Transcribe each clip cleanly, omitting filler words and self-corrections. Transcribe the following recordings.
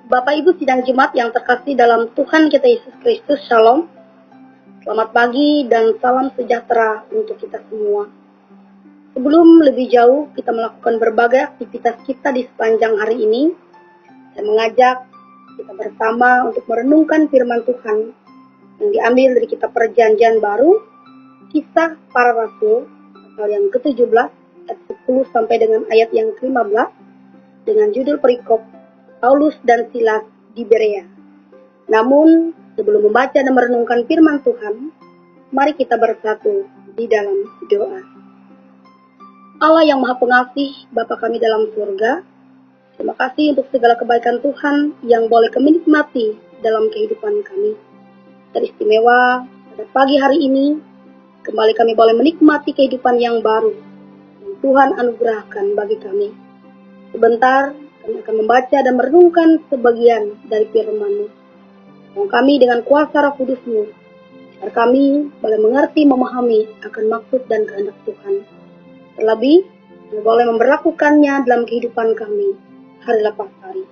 Bapak Ibu sidang Jemaat yang terkasih dalam Tuhan kita Yesus Kristus, Shalom. Selamat pagi dan salam sejahtera untuk kita semua. Sebelum lebih jauh kita melakukan berbagai aktivitas kita di sepanjang hari ini, saya mengajak kita bersama untuk merenungkan firman Tuhan yang diambil dari kitab Perjanjian Baru, Kisah Para Rasul, pasal yang ke-17, ayat 10 sampai dengan ayat yang ke-15, dengan judul perikop Paulus dan Silas di Berea. Namun, sebelum membaca dan merenungkan firman Tuhan, mari kita bersatu di dalam doa. Allah yang Maha Pengasih, Bapa kami dalam surga, terima kasih untuk segala kebaikan Tuhan yang boleh kami nikmati dalam kehidupan kami. Teristimewa pada pagi hari ini, kembali kami boleh menikmati kehidupan yang baru yang Tuhan anugerahkan bagi kami. Sebentar, kami akan membaca dan merenungkan sebagian dari firman-Mu. Tolong kami dengan kuasa Roh Kudus-Mu, agar kami boleh mengerti, memahami akan maksud dan kehendak Tuhan. Terlebih, kami boleh memberlakukannya dalam kehidupan kami, hari lepas hari.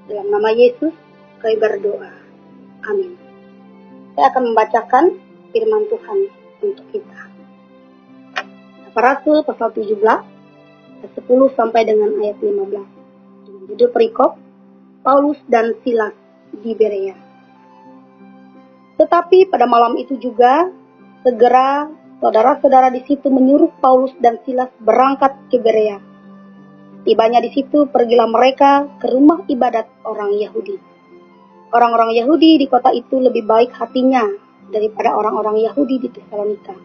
Dalam nama Yesus, kami berdoa. Amin. Saya akan membacakan firman Tuhan untuk kita. Para Rasul pasal 17, ayat 10 sampai dengan ayat 15. Judul perikop, Paulus dan Silas di Berea. Tetapi pada malam itu juga, segera saudara-saudara di situ menyuruh Paulus dan Silas berangkat ke Berea. Tibanya di situ, pergilah mereka ke rumah ibadat orang Yahudi. Orang-orang Yahudi di kota itu lebih baik hatinya daripada orang-orang Yahudi di Tesalonika.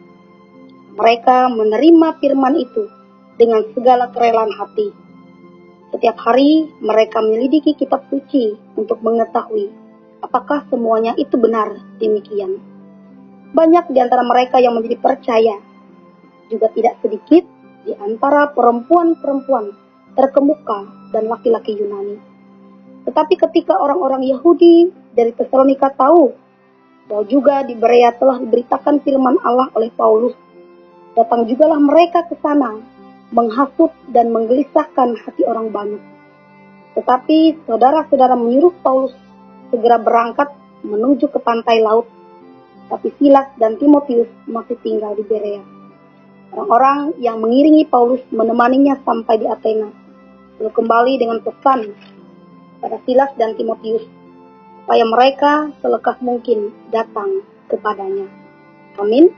Mereka menerima firman itu dengan segala kerelaan hati. Setiap hari mereka menyelidiki kitab suci untuk mengetahui apakah semuanya itu benar demikian. Banyak di antara mereka yang menjadi percaya, juga tidak sedikit di antara perempuan-perempuan terkemuka dan laki-laki Yunani. Tetapi ketika orang-orang Yahudi dari Tesalonika tahu bahwa juga di Berea telah diberitakan firman Allah oleh Paulus, datang jugalah mereka ke sana, menghasut dan menggelisahkan hati orang banyak. Tetapi saudara-saudara menyuruh Paulus segera berangkat menuju ke pantai laut, tapi Silas dan Timotius masih tinggal di Berea. Orang-orang yang mengiringi Paulus menemaninya sampai di Athena, lalu kembali dengan pesan pada Silas dan Timotius supaya mereka selekas mungkin datang kepadanya. Amin.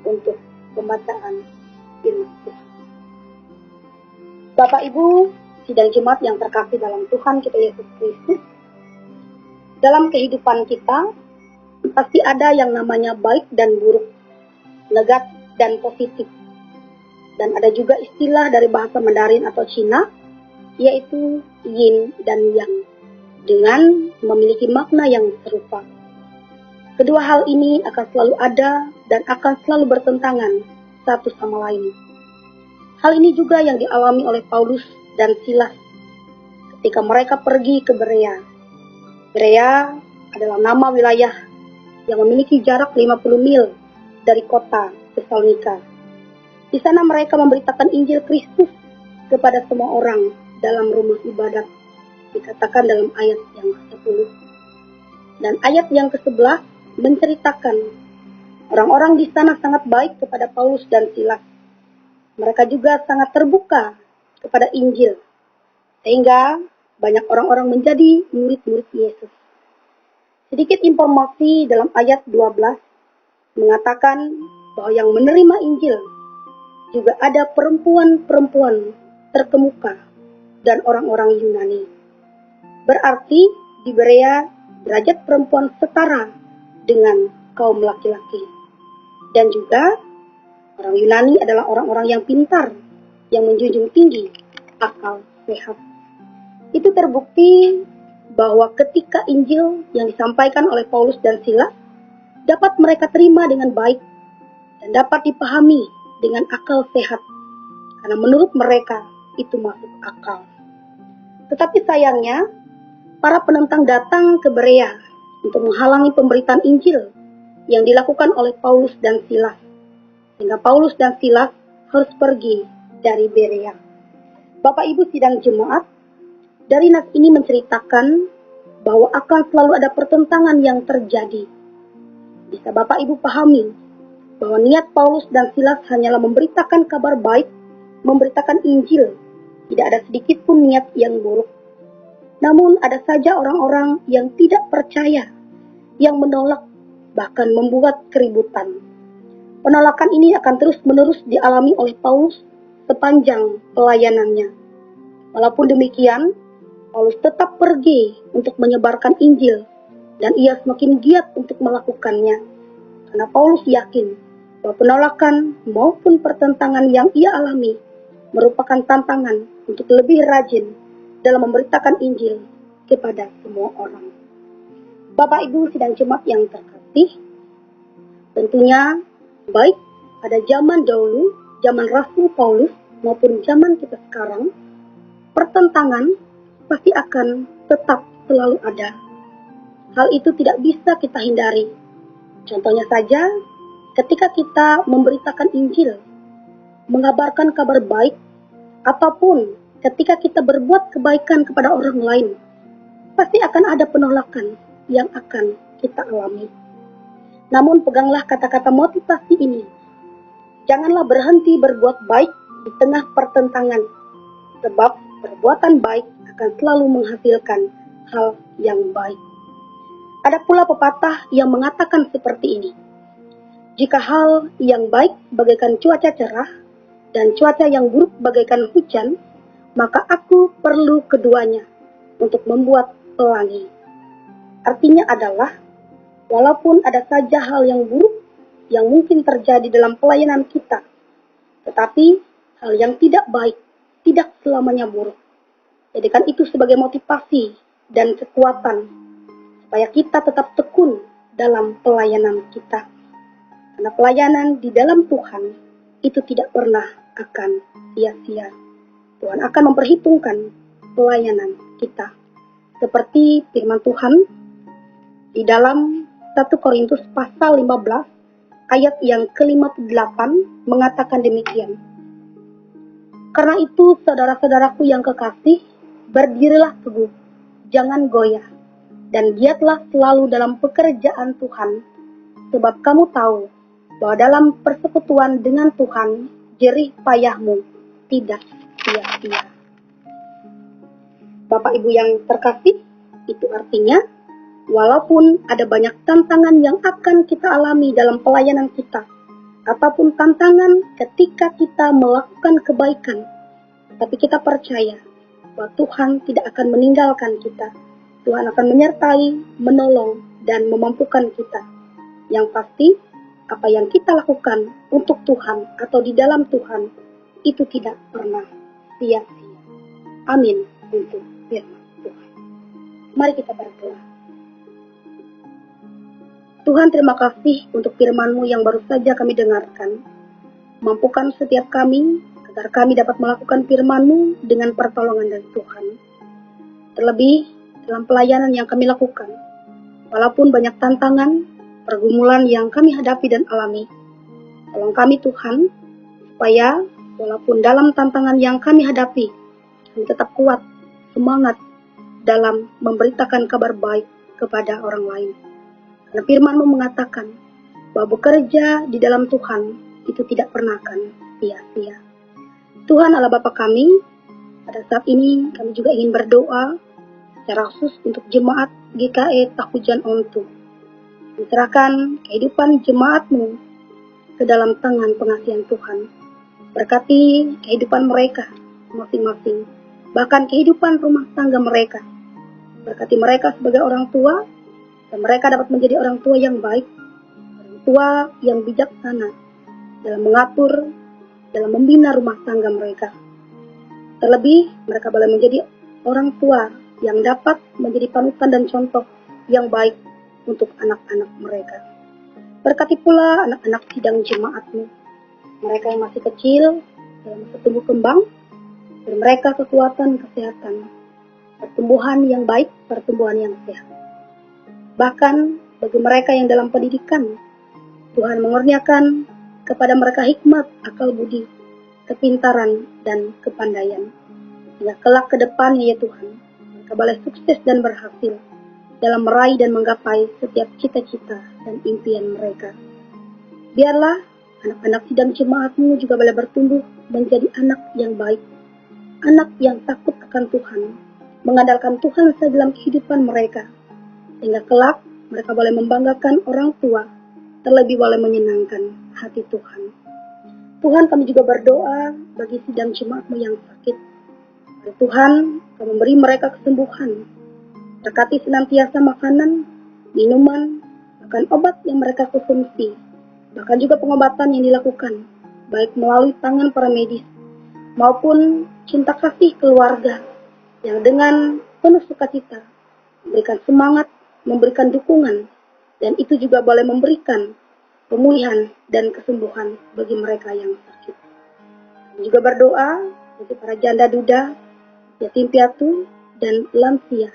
Untuk pembacaan firman Tuhan. Bapak Ibu sidang Jemaat yang terkasih dalam Tuhan kita Yesus Kristus, dalam kehidupan kita pasti ada yang namanya baik dan buruk, negatif dan positif. Dan ada juga istilah dari bahasa Mandarin atau Cina, yaitu yin dan yang, dengan memiliki makna yang serupa. Kedua hal ini akan selalu ada dan akan selalu bertentangan satu sama lain. Hal ini juga yang dialami oleh Paulus dan Silas ketika mereka pergi ke Berea. Berea adalah nama wilayah yang memiliki jarak 50 mil dari kota Tesalonika. Di sana mereka memberitakan Injil Kristus kepada semua orang dalam rumah ibadat, dikatakan dalam ayat yang ke-10. Dan ayat yang ke-11 menceritakan orang-orang di sana sangat baik kepada Paulus dan Silas. Mereka juga sangat terbuka kepada Injil, sehingga banyak orang-orang menjadi murid-murid Yesus. Sedikit informasi dalam ayat 12 mengatakan bahwa yang menerima Injil juga ada perempuan-perempuan terkemuka dan orang-orang Yunani. Berarti di Berea derajat perempuan setara dengan kaum laki-laki. Dan juga orang Yunani adalah orang-orang yang pintar, yang menjunjung tinggi akal sehat. Itu terbukti bahwa ketika Injil yang disampaikan oleh Paulus dan Silas dapat mereka terima dengan baik dan dapat dipahami dengan akal sehat, karena menurut mereka itu masuk akal. Tetapi sayangnya, para penentang datang ke Berea untuk menghalangi pemberitaan Injil yang dilakukan oleh Paulus dan Silas, sehingga Paulus dan Silas harus pergi dari Berea. Bapak Ibu sidang Jemaat, dari nas ini menceritakan bahwa akan selalu ada pertentangan yang terjadi. Bisa Bapak Ibu pahami bahwa niat Paulus dan Silas hanyalah memberitakan kabar baik, memberitakan Injil. Tidak ada sedikit pun niat yang buruk. Namun ada saja orang-orang yang tidak percaya, yang menolak, bahkan membuat keributan. Penolakan ini akan terus-menerus dialami oleh Paulus sepanjang pelayanannya. Walaupun demikian, Paulus tetap pergi untuk menyebarkan Injil, dan ia semakin giat untuk melakukannya. Karena Paulus yakin bahwa penolakan maupun pertentangan yang ia alami merupakan tantangan untuk lebih rajin dalam memberitakan Injil kepada semua orang. Bapak Ibu sidang jemaat yang terkasih, tentunya baik pada zaman dahulu, zaman Rasul Paulus maupun zaman kita sekarang, pertentangan pasti akan tetap selalu ada. Hal itu tidak bisa kita hindari. Contohnya saja, ketika kita memberitakan Injil, mengabarkan kabar baik, ataupun ketika kita berbuat kebaikan kepada orang lain, pasti akan ada penolakan yang akan kita alami. Namun peganglah kata-kata motivasi ini. Janganlah berhenti berbuat baik di tengah pertentangan, sebab perbuatan baik akan selalu menghasilkan hal yang baik. Ada pula pepatah yang mengatakan seperti ini. Jika hal yang baik bagaikan cuaca cerah dan cuaca yang buruk bagaikan hujan, maka aku perlu keduanya untuk membuat pelangi. Artinya adalah, walaupun ada saja hal yang buruk yang mungkin terjadi dalam pelayanan kita, tetapi hal yang tidak baik tidak selamanya buruk. Jadikan itu sebagai motivasi dan kekuatan supaya kita tetap tekun dalam pelayanan kita. Karena pelayanan di dalam Tuhan itu tidak pernah akan sia-sia. Tuhan akan memperhitungkan pelayanan kita. Seperti firman Tuhan di dalam 1 Korintus pasal 15 ayat yang ke-58 mengatakan demikian. Karena itu saudara-saudaraku yang kekasih, berdirilah teguh, jangan goyah, dan giatlah selalu dalam pekerjaan Tuhan, sebab kamu tahu bahwa dalam persekutuan dengan Tuhan, jerih payahmu tidak sia-sia. Bapak Ibu yang terkasih, itu artinya, walaupun ada banyak tantangan yang akan kita alami dalam pelayanan kita, ataupun tantangan ketika kita melakukan kebaikan, tapi kita percaya bahwa Tuhan tidak akan meninggalkan kita. Tuhan akan menyertai, menolong, dan memampukan kita. Yang pasti, apa yang kita lakukan untuk Tuhan atau di dalam Tuhan, itu tidak pernah sia-sia. Amin untuk firman Tuhan. Mari kita berdoa. Tuhan, terima kasih untuk firman-Mu yang baru saja kami dengarkan. Mampukan setiap kami agar kami dapat melakukan firman-Mu dengan pertolongan dari Tuhan. Terlebih dalam pelayanan yang kami lakukan, walaupun banyak tantangan, pergumulan yang kami hadapi dan alami, tolong kami Tuhan, supaya walaupun dalam tantangan yang kami hadapi, kami tetap kuat, semangat dalam memberitakan kabar baik kepada orang lain. Karena firman-Mu mengatakan bahwa bekerja di dalam Tuhan itu tidak pernah akan sia-sia. Tuhan Allah Bapa kami, pada saat ini kami juga ingin berdoa secara khusus untuk jemaat GKE Tahujan Ontu. Diserahkan kehidupan jemaat-Mu ke dalam tangan pengasihan Tuhan. Berkati kehidupan mereka masing-masing, bahkan kehidupan rumah tangga mereka. Berkati mereka sebagai orang tua, dan mereka dapat menjadi orang tua yang baik, orang tua yang bijaksana dalam mengatur, dalam membina rumah tangga mereka. Terlebih, mereka boleh menjadi orang tua yang dapat menjadi panutan dan contoh yang baik untuk anak-anak mereka. Berkati pula anak-anak sidang jemaat-Mu, mereka yang masih kecil, dalam masa tumbuh kembang, dan mereka kekuatan kesehatan, pertumbuhan yang baik, pertumbuhan yang sehat. Bahkan bagi mereka yang dalam pendidikan, Tuhan mengurniakan kepada mereka hikmat, akal budi, kepintaran, dan kepandaian. Hingga kelak ke depannya ya Tuhan, mereka boleh sukses dan berhasil dalam meraih dan menggapai setiap cita-cita dan impian mereka. Biarlah anak-anak sidang jemaat-Mu juga boleh bertumbuh menjadi anak yang baik, anak yang takut akan Tuhan, mengandalkan Tuhan saja dalam kehidupan mereka, sehingga kelak mereka boleh membanggakan orang tua, terlebih boleh menyenangkan hati Tuhan. Tuhan, kami juga berdoa bagi sidang jemaat-Mu yang sakit. Tuhan, Kau memberi mereka kesembuhan. Berkati senantiasa makanan, minuman, bahkan obat yang mereka konsumsi, bahkan juga pengobatan yang dilakukan, baik melalui tangan para medis, maupun cinta kasih keluarga, yang dengan penuh sukacita, memberikan semangat, memberikan dukungan, dan itu juga boleh memberikan pemulihan dan kesembuhan bagi mereka yang sakit. Kami juga berdoa bagi para janda duda, yatim piatu, dan lansia.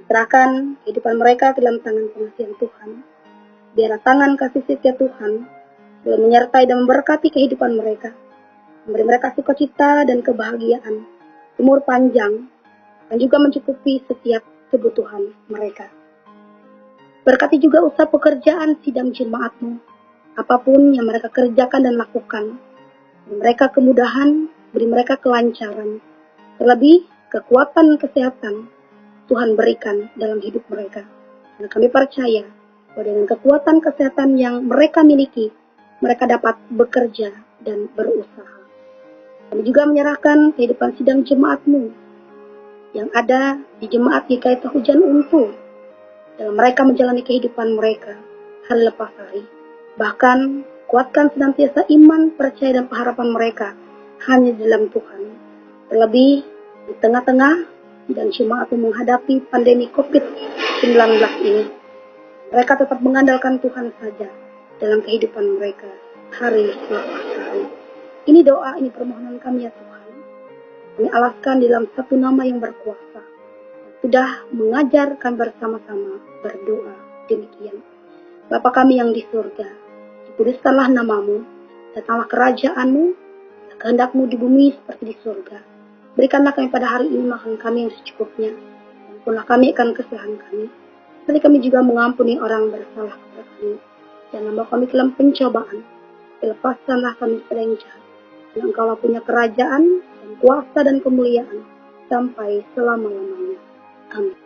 Serahkan kehidupan mereka ke dalam tangan pengasihan Tuhan. Biarlah tangan kasih setia Tuhan selalu menyertai dan memberkati kehidupan mereka, memberi mereka sukacita dan kebahagiaan, umur panjang, dan juga mencukupi setiap kebutuhan mereka. Berkati juga usaha pekerjaan sidang jemaat-Mu, apapun yang mereka kerjakan dan lakukan, beri mereka kemudahan, beri mereka kelancaran, terlebih kekuatan kesehatan Tuhan berikan dalam hidup mereka. Dan kami percaya bahwa dengan kekuatan kesehatan yang mereka miliki, mereka dapat bekerja dan berusaha. Kami juga menyerahkan kehidupan sidang jemaat-Mu yang ada di jemaat GKI Hujan Untu, dalam mereka menjalani kehidupan mereka hari lepas hari. Bahkan kuatkan senantiasa iman, percaya, dan pengharapan mereka hanya di dalam Tuhan. Terlebih di tengah-tengah dan jemaat menghadapi pandemi COVID-19 ini, mereka tetap mengandalkan Tuhan saja dalam kehidupan mereka hari lepas hari. Ini doa, ini permohonan kami ya Tuhan. Kami alaskan di dalam satu nama yang berkuasa, sudah mengajarkan bersama-sama berdoa demikian. Bapa kami yang di surga, dikuduskanlah namamu, datanglah kerajaan-Mu, kehendak-Mu di bumi seperti di surga. Berikanlah kami pada hari ini makan kami yang secukupnya, ampunlah kami akan kesalahan kami, seperti kami juga mengampuni orang bersalah kepada kami. Jangan bawa kami ke dalam pencobaan, lepaskanlah kami dari yang jahat. Dan Engkaulah punya kerajaan, dan kuasa, dan kemuliaan, sampai selama-lamanya. Amin.